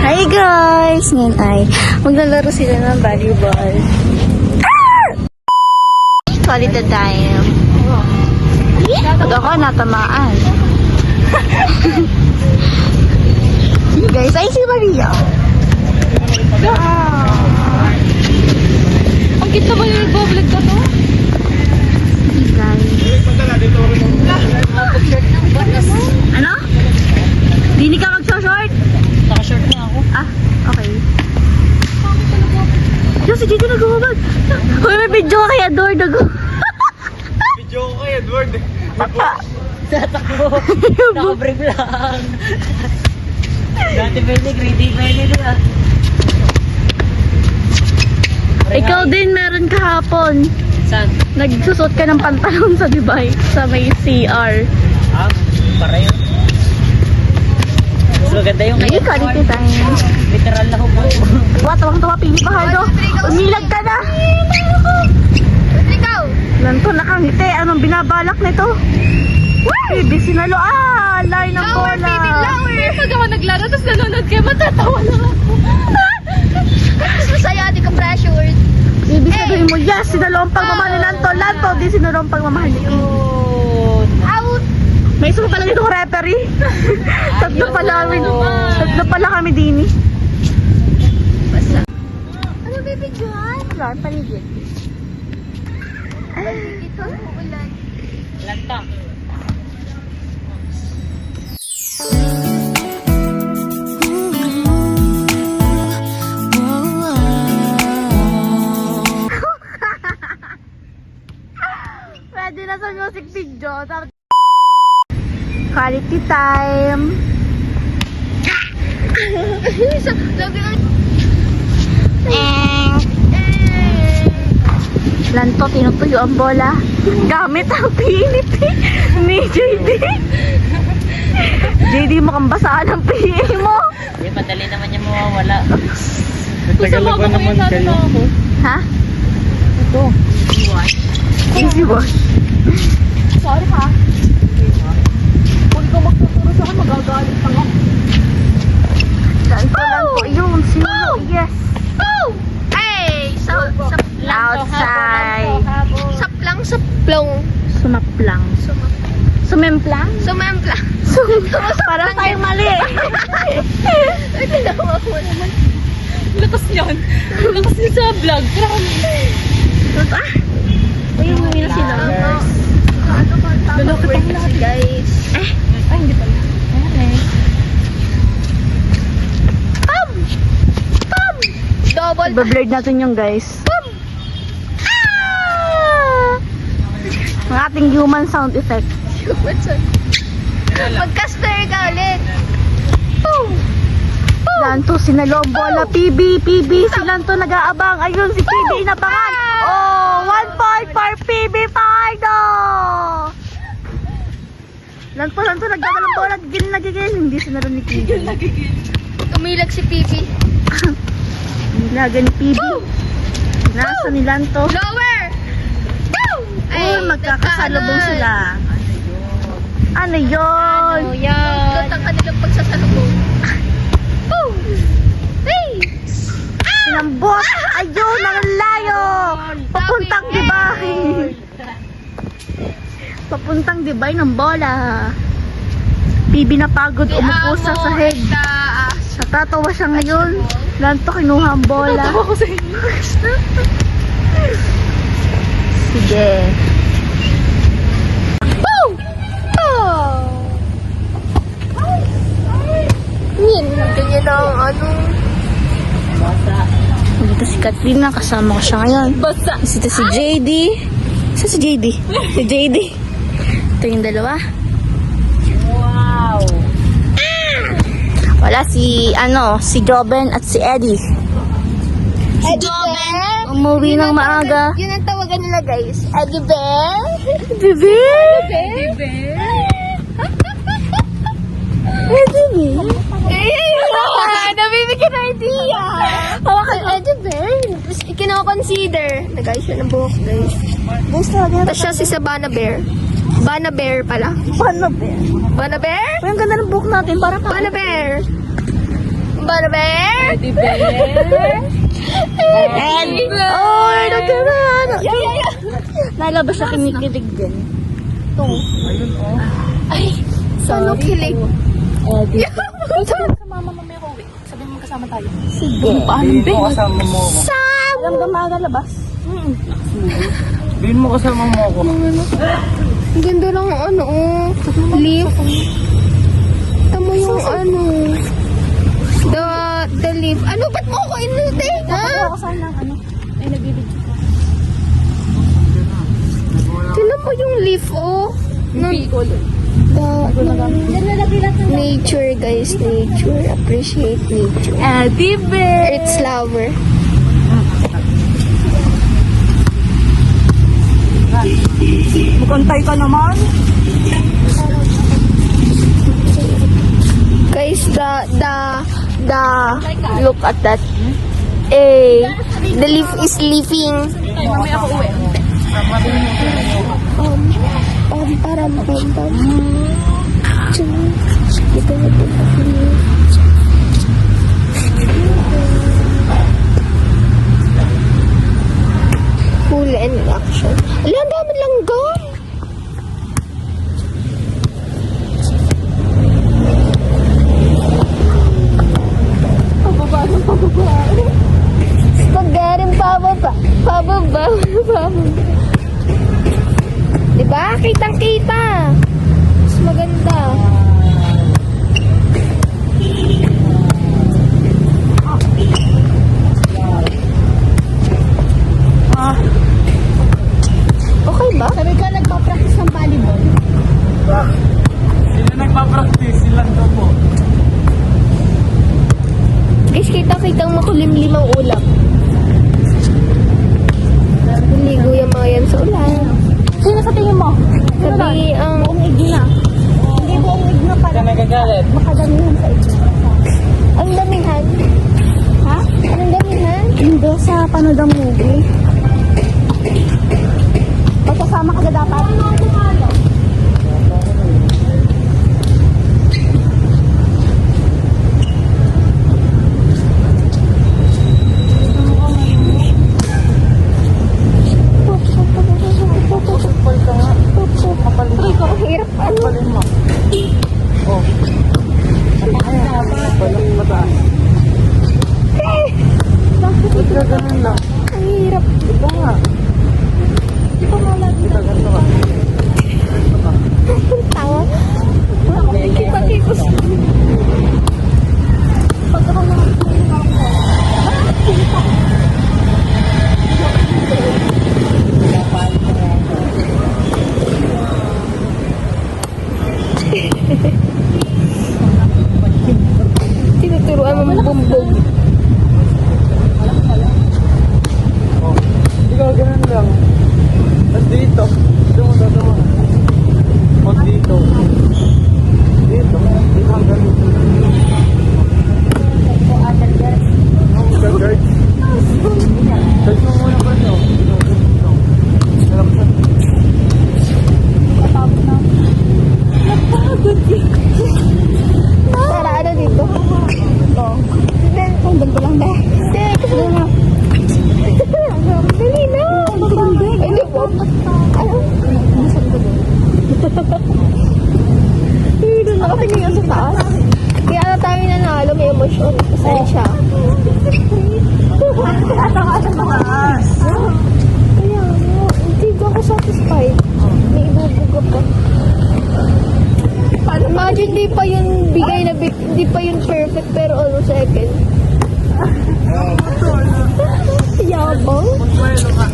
Hi guys! Ngayon ay maglalaro sila ng volleyball. Quality time. Pag ako natamaan. Guys, ay si Maria. Ang cute naman yung nagbablog ka to. Guys. Ano? Dini ka magsa-short? Naka-short na ako. Ah, okay. Yo, si Gigi nag-uubag. Hoy, may video ka kay Edward. Video ko kay Edward. Tatakbo. Naka-break lang. Dati pwede, greedy pwede na. Ikaw din meron kahapon. Saan? Nagsusot ka ng pantalon sa Dubai, sa may CR. Ah, pareho. Mas maganda yung Ay, quality time. literal na hubo. Tawang-tawa, pili pa, Hardo. Umilag ka na. Ikaw! Lanto, nakangiti. Anong binabalak nito? Uy, sinalo. Ah, line ng Lower, bola. baby, lower! Pag ako naglaro, tapos nanonood kayo, matatawa lang ako. Mas masaya, di ka pressured. Ibig sabihin mo, yes, sinalo ang pagmamahal ni Lanto. Lanto, di sinalo ang pagmamahal ni Kim. Out! May isa pa pala dito referee. Tatlo pala kami dini. Ano, baby John? Flower paligid. Ito, ulan. Lanta. Pwede na sa music video. Quality time. Lagi ang... Lanto, tinutuyo ang bola. Gamit ang pinit ni JD. JD, mukhang basaan ang pinit mo. Hindi, madali naman yung mawawala. Nagtagal ba naman kayo? Ha? Ito. Easy wash. Sorry ha. Kung ikaw magtuturo sa akin, magagalit lang ako. Lanto, yun. Sino? Yes. Boom! Hey! Outside. Saplang, saplong. Sumaplang. Sumemplang? Sumemplang. Para tayo mali. Ay, tinawa ko naman. Lakas niyan. Lakas niya sa vlog. Uy, umuwi na sila. Malapit ang lahat, guys. Ay, hindi pala. Okay. Double. Iba-blurred natin yung guys. Ang ating human sound effect. Mag-caster ka ulit. Lanto, sinalo ang bola. PB. Si Lanto nag-aabang. Ayun, si PB inabangan. Oh, 1 point for PB Pardo. Lanto, nagdadal ang bola. Nagigil. Hindi sinalo ni PB. Umilag si Pipi. Nilaga ni PB. Nasa ni Lanto. Lower! Boom! Uy, magkakasalubong sila. Ano yun? Yan. Ang kanilang pagsasalubong. Boom! Hey! Sinambot! Ayun, ang layo! Papuntang Dibay! Papuntang Dibay ng bola. PB na pagod, umupo sa sahig. Natatawa siya ngayon. Lanto, kinuha ang bola. Ako sa inyo. Sige. Ganyan ang ano. Basta. Dito si Katrina, kasama ko siya ngayon. Basta. Ito si JD. Isa si JD. Si JD. Ito yung dalawa. Wow. Wala si Joben at si Eddie. Eddie Bear? Umuwi ng maaga. Yun ang tawagan nila, guys. Eddie Bear? Bebe! Eddie Bear? Eddie! Nabibigyan ng idea. Hawakan Eddie Bear. Kino-consider. Nag-ayos siya ng buhok, guys. Guys, talaga. Tapos siya si Savannah Bear. Bana Bear pala. Paano, Bear? Bana Bear? Uy, ang ganda ng book natin. Para pa. Bana Bear. Butter bear. Teddy bear. And, oh, nagkaroon. Nalabas siya kinikilig din. Ayun, oh. Ano kilig? Sa mama mamaya ko uwi. Sabi mo kasama tayo. Bilhin mo kasama mo ako. Alam ka magalabas. Bilhin mo kasama mo ako. Ang ganda ng ano, oh. Leaf. Tamo yung ano. The leaf. Ano, ba't mo ako inuti? Ha? Ako sana ng ano. Ay, nagbibidyo ko. Tinan mo yung leaf, oh. Nature, guys. Nature. Appreciate nature. Teddy bear. Earth's lover. Magantay ka naman. Guys, look at that. The leaf is leafing. Ay, mamaya ako uwi. Param. Full and action. Ala, ang dami langgam. Spaghetti pababa. Diba? Kitang-kita. Mas maganda. Okay ba? Sabi ka, nagpa-practice ng volleyball. Sila nagpa-practice, silang daw po. Guys, kita-kitang makulimlim ang ulap. Naligo yung mga yan sa ulan. Sino sa tingin mo? Sabi ang... Buong ig na. Hindi buong ig na pala. Saan nagagalit? Makadamihan sa ig. Ang damihan. Ha? Anong damihan? Hindi, sa panood ang movie. Pagkasama ka na dapat. Ang hirap ano? Palin mo. Oh. Palak mataas. Ba't ka ganun lang? Ang hirap. Ito nga. Ito ganito ka. Ang tawa. Kita-kikos. Tinuturuan mo bumbog. Oh. Ikaw ganun lang. At dito. Dito mo dadawa. O dito. Dito. Dito hanggang dito. Gagard. Search mo muna ba ito? Para ano dito? Ito. Hindi. Tanggal ko lang ba? Hindi. Kasi na. Dali na. Hindi po. Ano? Hindi. Nakatingin ka sa taas. Kaya na tayo nanalo. May emosyon. Pasensya. Kaya mo. Hindi ako satisfied. May ibubuga pa. Imagine di pa yun bigay na di pa yun perfect pero ano second. Yabang. Magpwelo ka.